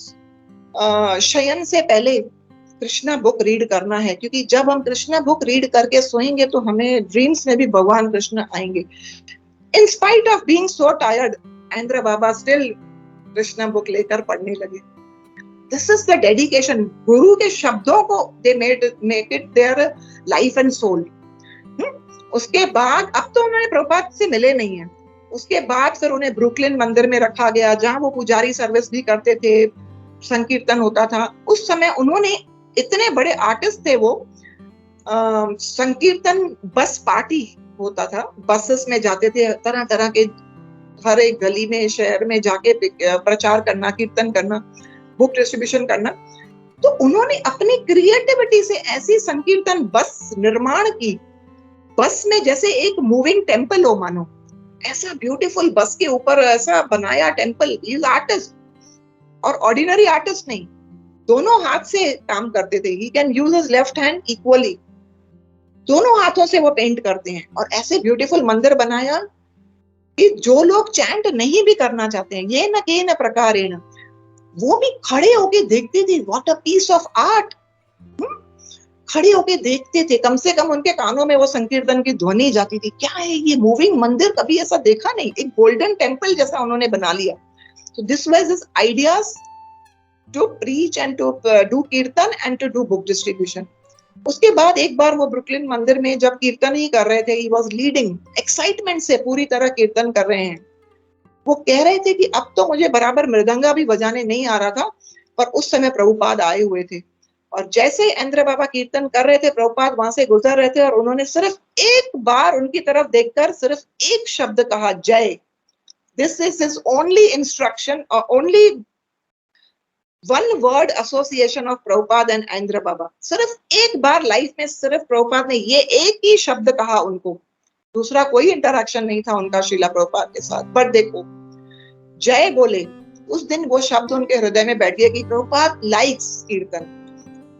शयन से पहले कृष्णा बुक रीड करना है, क्योंकि जब हम कृष्णा बुक रीड करके सोएंगे तो हमें ड्रीम्स में भी भगवान कृष्ण आएंगे। In spite of being so tired, Aindra Baba still Krishna book लेकर पढ़ने लगे। This is the dedication. गुरु के शब्दों को they make it their life and soul. उसके बाद अब तो उन्होंने प्रभुपाद से मिले नहीं है। उसके बाद फिर उन्हें ब्रुकलिन मंदिर में रखा गया, जहां वो पुजारी सर्विस भी करते थे, संकीर्तन होता था। उस समय उन्होंने, इतने बड़े आर्टिस्ट थे वो, संकीर्तन बस पार्टी होता था, बसेस में जाते थे, तरह तरह के हर एक गली में शहर में जाके प्रचार करना, कीर्तन करना, बुक डिस्ट्रीब्यूशन करना। तो उन्होंने अपनी क्रिएटिविटी से ऐसी संकीर्तन बस निर्माण की, बस में जैसे एक मूविंग टेम्पल हो मानो, ऐसा ब्यूटीफुल बस के ऊपर ऐसा बनाया टेम्पल। ही इज आर्टिस्ट, और ऑर्डिनरी आर्टिस्ट नहीं, दोनों हाथ से काम करते थे। He can use his left hand equally, दोनों हाथों से वो पेंट करते हैं। और ऐसे ब्यूटीफुल मंदिर बनाया कि जो लोग चैंट नहीं भी करना चाहते हैं, ये न के न प्रकारेण, वो भी खड़े होके देखते थे। What a piece of art. खड़े होके देखते थे, कम से कम उनके कानों में वो संकीर्तन की ध्वनि जाती थी। क्या है ये मूविंग मंदिर, कभी ऐसा देखा नहीं। एक गोल्डन टेम्पल जैसा उन्होंने बना लिया। So this was his ideas to preach and to do kirtan and to do book distribution. उसके बाद एक बार वो ब्रुकलिन मंदिर में जब कीर्तन ही कर रहे थे, ही वॉज लीडिंग, एक्साइटमेंट से पूरी तरह कीर्तन कर रहे हैं। वो कह रहे थे कि अब तो मुझे बराबर मृदंगा भी बजाने नहीं आ रहा था, पर उस समय प्रभुपाद आए हुए थे। और जैसे इंद्र बाबा कीर्तन कर रहे थे, प्रभुपाद वहां से गुजर रहे थे और उन्होंने सिर्फ एक बार उनकी तरफ देखकर सिर्फ एक शब्द कहा, जय। This is his only instruction, only one word association of Prabhupada and Indra Baba. सिर्फ एक बार लाइफ में सिर्फ प्रभुपाद ने ये एक ही शब्द कहा उनको, दूसरा कोई इंटरेक्शन नहीं था उनका शीला प्रभुपाद के साथ। पर देखो, जय बोले, उस दिन वो शब्द उनके हृदय में बैठ गया कि प्रभुपाद लाइक्स कीर्तन।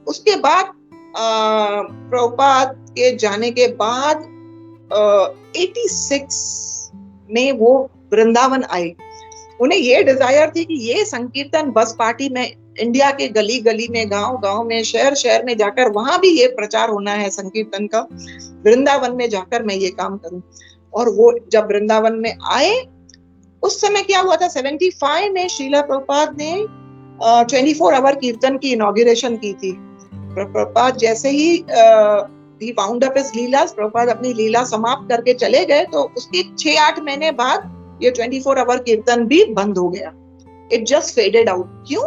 उसके बाद प्रभुपाद के जाने के बाद 86 में वो वृंदावन आए। उन्हें ये डिजायर थी कि ये संकीर्तन बस पार्टी में इंडिया के गली गली में, गांव गांव में, शहर शहर में जाकर वहां भी ये प्रचार होना है संकीर्तन का, वृंदावन में जाकर मैं ये काम करूं। और वो जब वृंदावन में आए, उस समय क्या हुआ था, 75 में शीला प्रभुपाद ने 24 आवर कीर्तन की इनॉग्रेशन की थी। प्रभुपाद जैसे ही वाउंड अप हिज लीला, प्रभुपाद अपनी लीला समाप्त करके चले गए, तो उसके 6-8 महीने बाद ये 24 आवर कीर्तन भी बंद हो गया। It just faded out. क्यों?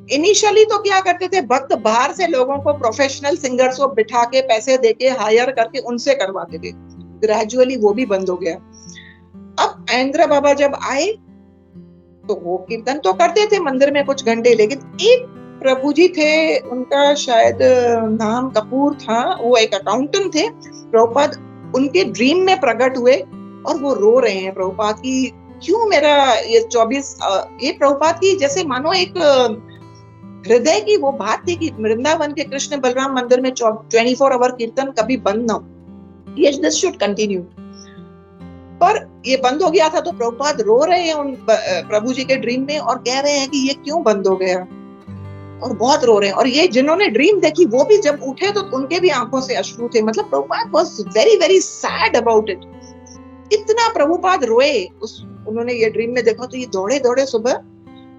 इनिशियली तो क्या करते थे, भक्त बाहर से लोगों को, प्रोफेशनल सिंगर्स को बिठा के, पैसे देके, हायर करके उनसे करवाते थे। ग्रेजुअली वो भी बंद हो गया। अब इंद्र बाबा जब आए तो वो कीर्तन तो करते थे मंदिर में कुछ घंटे, लेकिन एक प्रभु जी थे, उनका शायद नाम कपूर था, वो एक अकाउंटेंट थे। प्रभुपाद उनके ड्रीम में प्रकट हुए और वो रो रहे हैं प्रभुपाद की, क्यों मेरा ये 24, ये प्रभुपाद की जैसे मानो एक हृदय की वो बात थी कि वृंदावन के कृष्ण बलराम मंदिर में 24 आवर कीर्तन कभी बंद ना हो, ये दिस शुड कंटिन्यू। पर ये बंद हो गया था तो प्रभुपाद रो रहे हैं उन प्रभु जी के ड्रीम में और कह रहे हैं कि ये क्यों बंद हो गया, और बहुत रो रहे हैं। और ये जिन्होंने ड्रीम देखी वो भी जब उठे तो उनके भी आंखों से अश्रु थे। मतलब Prabhupada was very very sad about it. इतना प्रभुपाद रोए, उन्होंने ये ड्रीम में देखा तो ये दौड़े दौड़े सुबह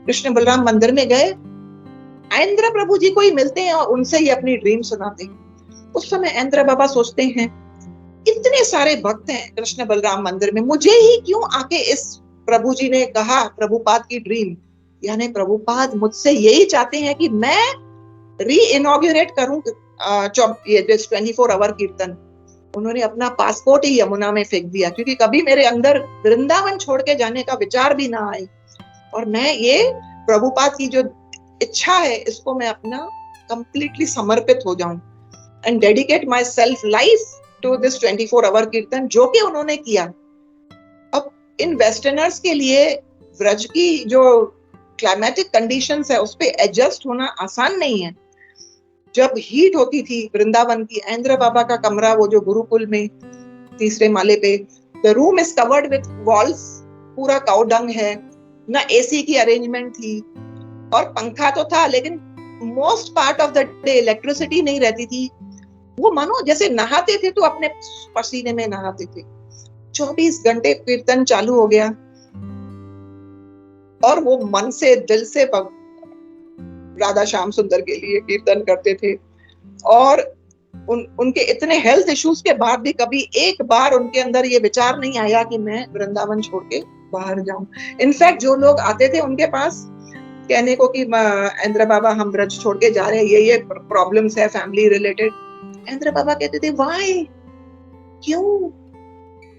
कृष्ण बलराम मंदिर में गए, इंद्र प्रभु जी को ही मिलते हैं और उनसे ही अपनी ड्रीम सुनाते हैं। उस समय इंद्र बाबा सोचते हैं, इतने सारे भक्त हैं कृष्ण बलराम मंदिर में, मुझे ही क्यों आके इस प्रभु जी ने कहा प्रभुपाद की ड्रीम, यानी प्रभुपाद मुझसे यही चाहते हैं कि मैं री इनॉग्रेट करूं ये 24 आवर कीर्तन। उन्होंने अपना पासपोर्ट ही यमुना में फेंक दिया, क्योंकि कभी मेरे अंदर वृंदावन छोड़ के जाने का विचार भी ना आए, और मैं ये प्रभुपाद की जो इच्छा है इसको मैं अपना कंप्लीटली समर्पित हो जाऊं and dedicate myself life to this 24 hour kirtan, जो कि उन्होंने किया। अब इन वेस्टर्नर्स के लिए व्रज की जो क्लाइमेटिक कंडीशंस है उस पे एडजस्ट होना आसान नहीं है। जब हीट होती थी वृंदावन की, इंद्र बाबा का कमरा वो जो गुरुकुल में 3रे माले पे, the room is covered with walls, पूरा काउ डंग है, ना एसी की अरेंजमेंट थी, और पंखा तो था लेकिन most part of the day electricity नहीं रहती थी। वो मानो जैसे नहाते थे तो अपने पसीने में नहाते थे। 24 घंटे कीर्तन चालू हो गया और वो मन से, दिल से राधा श्याम सुंदर के लिए कीर्तन करते थे। और उनके इतने हेल्थ इश्यूज के बाद भी कभी एक बार उनके अंदर ये विचार नहीं आया कि मैं वृंदावन छोड़ के बाहर जाऊं। इनफैक्ट जो लोग आते थे उनके पास कहने को कि इंद्र बाबा हम ब्रज छोड़ के जा रहे हैं, ये प्रॉब्लम्स है फैमिली रिलेटेड, इंद्र बाबा कहते थे व्हाई, क्यों,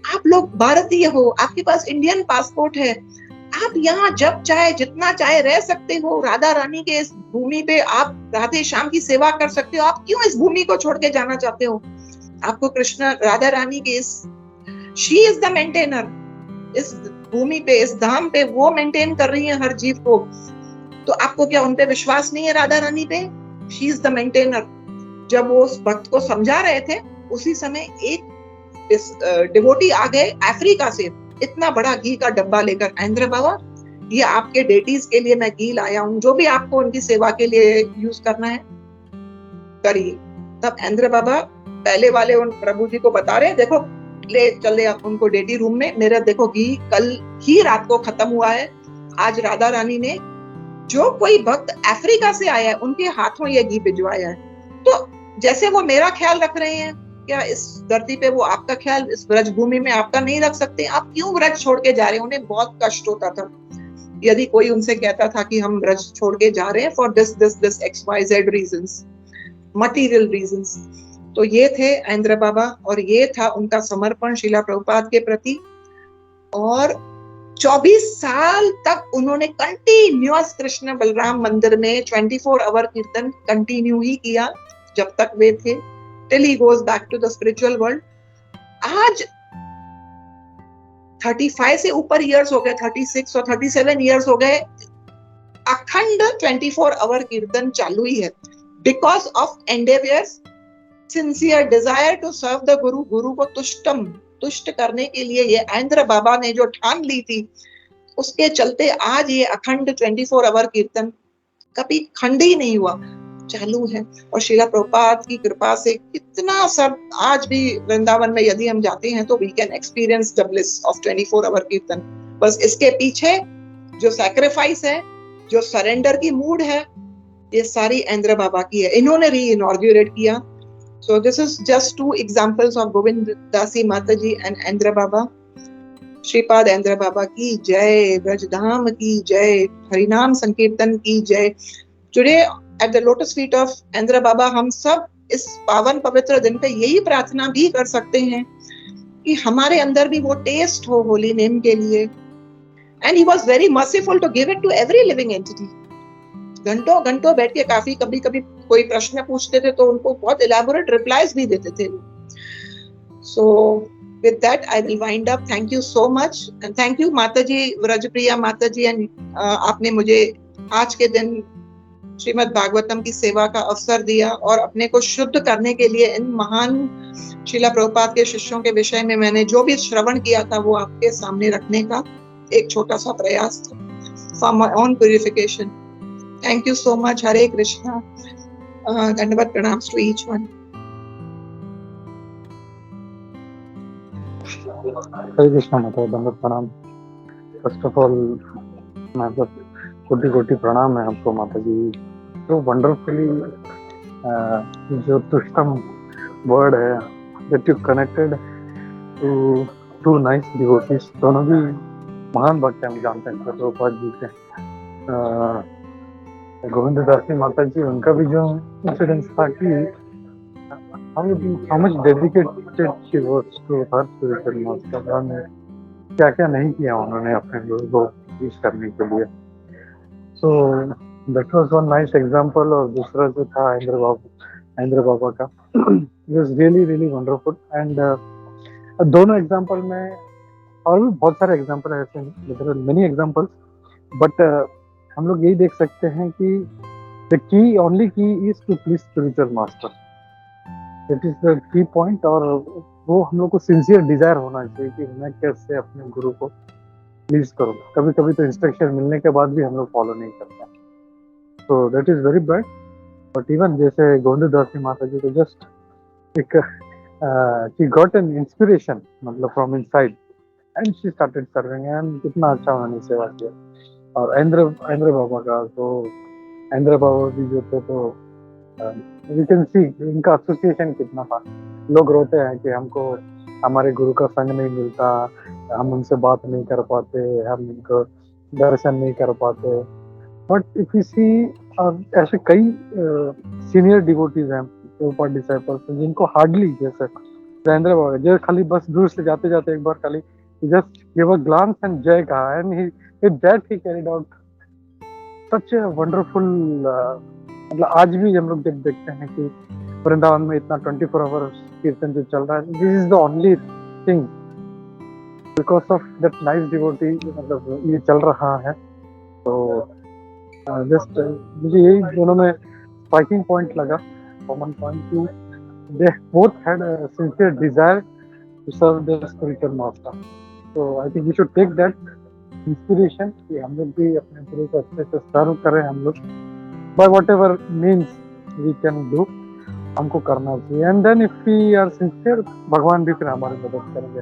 आप लोग भारतीय हो, आपके पास इंडियन पासपोर्ट है, आप यहाँ जब चाहे जितना चाहे रह सकते हो, राधा रानी के इस भूमि पे आप राधे श्याम की सेवा कर सकते हो, आप क्यों इस भूमि को छोड़ के जाना चाहते हो? आपको कृष्ण राधा रानी के इस, शी इज द मेंटेनर, इस भूमि पे, इस धाम पे वो मेंटेन कर रही है हर जीव को, तो आपको क्या उन पे विश्वास नहीं है राधा रानी पे? She is the maintainer. जब वो उस भक्त को समझा रहे थे, उसी समय एक डिवोटी आ गए अफ्रीका से, इतना बड़ा घी का डब्बा लेकर, इंद्र बाबा ये आपके डेटीज के लिए मैं घी लाया हूँ, जो भी आपको उनकी सेवा के लिए यूज करना है करिए। तब इंद्र बाबा पहले वाले उन प्रभु जी को बता रहे, देखो ले चले आप उनको डेटी रूम में, मेरा देखो घी कल ही रात को खत्म हुआ है, आज राधा रानी ने जो कोई भक्त अफ्रीका से आया है उनके हाथों ये घी भिजवाया है। तो जैसे वो मेरा ख्याल रख रहे हैं, क्या इस धरती पे वो आपका ख्याल इस ब्रज भूमि में आपका नहीं रख सकते? आप क्यों ब्रज छोड़ के जा रहे हैं? उन्हें बहुत कष्ट होता था यदि कोई उनसे कहता था कि हम ब्रज छोड़ के जा रहे हैं for this XYZ reasons, material reasons. तो ये थे आइंद्र बाबा, और ये था उनका समर्पण शिला प्रभुपाद के प्रति। और 24 साल तक उन्होंने कंटिन्यूअस कृष्ण बलराम मंदिर में 24 आवर कीर्तन कंटिन्यू ही किया जब तक वे थे, till he goes back to the spiritual world. आज 35 से ऊपर इयर्स हो गए, 36 और 37 इयर्स हो गए, अखंड 24 आवर कीर्तन चालू ही है, because of endeavours, sincere desire to serve the guru, गुरु को तुष्ट करने के लिए ये आइंद्र बाबा ने जो ठान ली थी, उसके चलते आज ये अखंड 24 आवर कीर्तन कभी खंड ही नहीं हुआ, चालू है। और श्रीला प्रभुपाद की कृपा से कितना सब आज भी वृंदावन में यदि हम जाते हैं तो we can experience the bliss of 24 hour kirtan. बस इसके पीछे जो सैक्रिफाइस है, जो सरेंडर की मूड है, ये सारी आइंद्र बाबा की है, इन्होंने री इनॉर्गुरेट किया। So this is just 2 examples of Govind Dasi Mataji and Aindra Baba. Shripad आइंद्र बाबा की जय, ब्रजधाम की जय, हरिनाम संकीर्तन की जय। Today at the lotus feet of Aindra Baba हम सब इस पावन पवित्र दिन पे यही प्रार्थना भी कर सकते हैं कि हमारे अंदर भी वो टेस्ट हो होली नेम के लिए। And he was very merciful to give it to every living entity. घंटों घंटों बैठ के कभी कभी कोई प्रश्न पूछते थे तो उनको बहुत इलैबोरेट रिप्लाईज भी देते थे। सो with that I will wind up. Thank you so much and thank you माताजी, व्रजप्रिया माताजी, एंड आपने मुझे आज के दिन श्रीमद् भागवतम की सेवा का अवसर दिया और अपने को शुद्ध करने के लिए इन महान श्रीला प्रभुपाद के शिष्यों के विषय में मैंने जो भी श्रवण किया था वो आपके सामने रखने का एक छोटा सा प्रयास था, for my own purification. Thank you so much. Hare Krishna. Dandavat pranams to each one. हरे कृष्णा माता, दंडवत प्रणाम। फर्स्ट ऑफ ऑल मतलब कोटि कोटि प्रणाम है आपको माता जी। तो वंडरफुली जो तुष्टम वर्ड है that you connected to two nice devotees, दोनों भी महान भक्त हैं, हम जानते हैं प्रभुपाद जी के। गोविंद दासी माता जी, उनका भी जो इंसिडेंस था कि how much dedicated she was to her spiritual master, क्या क्या नहीं किया उन्होंने अपने गुरु को यूज करने के लिए। So that was one nice example. और दूसरा जो था आइंद्र बाबा का, it was really really wonderful. And दोनों एग्जांपल में और भी बहुत सारे एग्जांपल ऐसे हैं, there are many examples, but हम लोग यही देख सकते हैं कि the key only key is to please spiritual master, that is the key point. और वो हम लोग को सिंसियर डिजायर होना चाहिए कि मैं कैसे अपने गुरु को प्लीज करूँ। कभी कभी तो इंस्ट्रक्शन मिलने के बाद भी हम लोग फॉलो नहीं करते, तो that is very bad. But even जैसे गोविंद दासी माता जी को जस्ट एक शी गॉट एन इंस्पिरेशन, मतलब from inside, and she started serving, and कितना अच्छा उन्होंने सेवा किया। और आइंद्र बाबा का तो आइंद्र बाबा भी जो थे तो वी कैन सी इनका एसोसिएशन कितना था। लोग रोते हैं कि हमको हमारे गुरु का संग नहीं मिलता, हम उनसे बात नहीं कर पाते, हम उनको दर्शन नहीं कर पाते। बट इफ यू सी ऐसे कई सीनियर डिवोटीज हैं, प्रभुपाद डिसाइपल्स, जिनको हार्डली, जैसे आइंद्र बाबा जो खाली बस दूर से जाते जाते एक बार खाली just give a glance and जय कहा, and with that he carried out such a wonderful मतलब आज भी हम लोग जब देखते हैं कि वृंदावन में इतना 24 आवर्स कीर्तन जो चल रहा है, this is the only thing because of that nice devotee, मतलब ये चल रहा है। तो जस्ट मुझे यही दोनों में स्ट्राइकिंग पॉइंट लगा, कॉमन पॉइंट कि they both had a sincere desire to serve the spiritual master. तो I think we should take that inspiration कि हम लोग भी अपने गुरु को अच्छे से सर्व करें, हम लोग by whatever means we can do, हमको करना चाहिए। And then if we are sincere, भगवान भी फिर हमारी मदद करेंगे।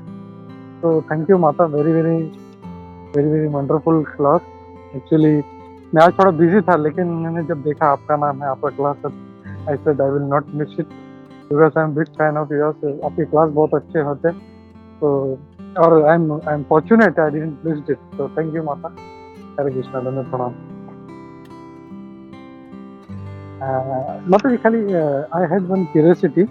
तो थैंक यू माता, very very very very wonderful class. Actually मैं आज थोड़ा बिजी था, लेकिन मैंने जब देखा आपका नाम है, आपका class I said I will not miss it because I'm big fan of yours. आपके क्लास बहुत अच्छे होते हैं, तो और I'm fortunate I didn't miss it. So thank you माता. हरे कृष्णा, धन्यवाद, प्रणाम. माता जी खाली I had one curiosity.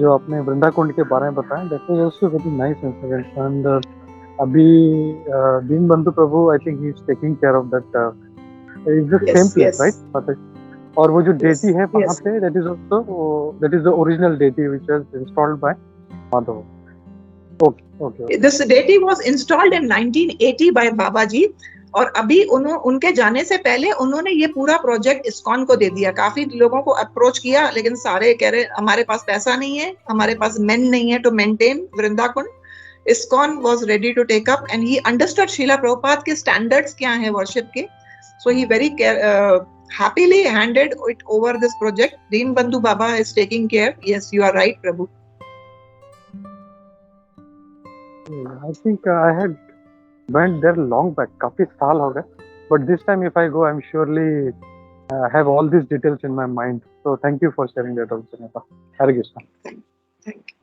जो आपने वृंदा कुंड के बारे में बताया, that was also very nice incident. And अभी दीनबंधु प्रभु, I think he is taking care of that. It's the Yes, same place, yes. right, माता जी? और वो जो Yes, deity है वहाँ yes. पे, that is the original deity which was installed by Madhav. Okay. This deity was installed in 1980 by बाबा जी, और अभी उनके जाने से पहले उन्होंने ये पूरा प्रोजेक्ट इस्कॉन को दे दिया. काफी लोगों को अप्रोच किया, लेकिन सारे कह रहे हमारे पास पैसा नहीं है, हमारे पास मेन नहीं है to maintain Vrindakund. ISKCON was ready to take up, and he understood Srila Prabhupada के standards क्या हैं worship के. So he very happily handed it over this project. Deenbandhu Baba is taking care. Yes, you are right, Prabhu. I think I had went there long back, काफी साल हो गए. But this time if I go, I'm surely have all these details in my mind. So thank you for sharing that also, Neta. Hare Krishna. Thank you.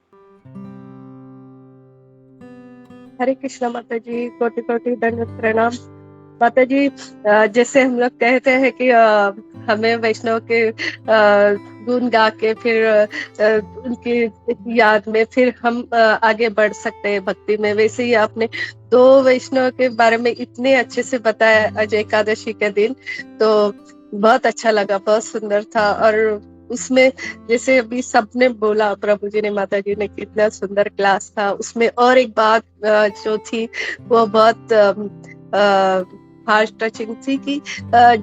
हरे कृष्णा माता जी, कोटि कोटि दंडवत प्रणाम. माता जी, जैसे हम लोग कहते हैं कि हमें वैष्णव के गुण गा के फिर उनकी याद में फिर हम आगे बढ़ सकते हैं भक्ति में, वैसे ही आपने 2 वैष्णव के बारे में इतने अच्छे से बताया अजय एकादशी के दिन, तो बहुत अच्छा लगा, बहुत सुंदर था. और उसमें जैसे अभी सबने बोला, प्रभु जी ने, माता जी ने, कितना सुंदर क्लास था. उसमें और एक बात जो थी वो बहुत हार्ट टचिंग थी कि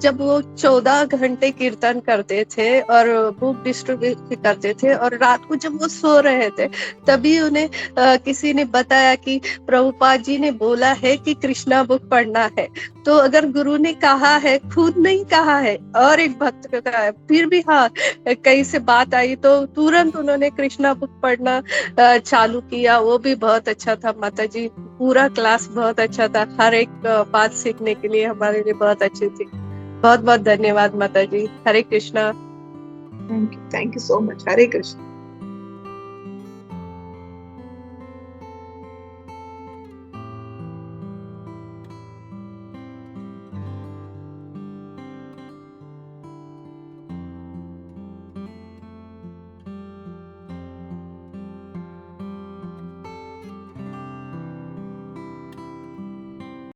जब वो 14 घंटे कीर्तन करते थे और बुक डिस्ट्रीब्यूट करते थे, और रात को जब वो सो रहे थे तभी उन्हें किसी ने बताया कि प्रभुपाद जी ने बोला है कि कृष्णा बुक पढ़ना है. तो अगर गुरु ने कहा है, खुद नहीं कहा है, और एक भक्त को कहा है, फिर भी हाँ कहीं से बात आई तो तुरंत उन्होंने कृष्णा बुक पढ़ना चालू किया. वो भी बहुत अच्छा था माता जी. पूरा क्लास बहुत अच्छा था, हर एक बात सीखने के लिए हमारे लिए बहुत अच्छी थी. बहुत बहुत धन्यवाद माता जी. हरे Krishna. Thank you so much. Hare Krishna.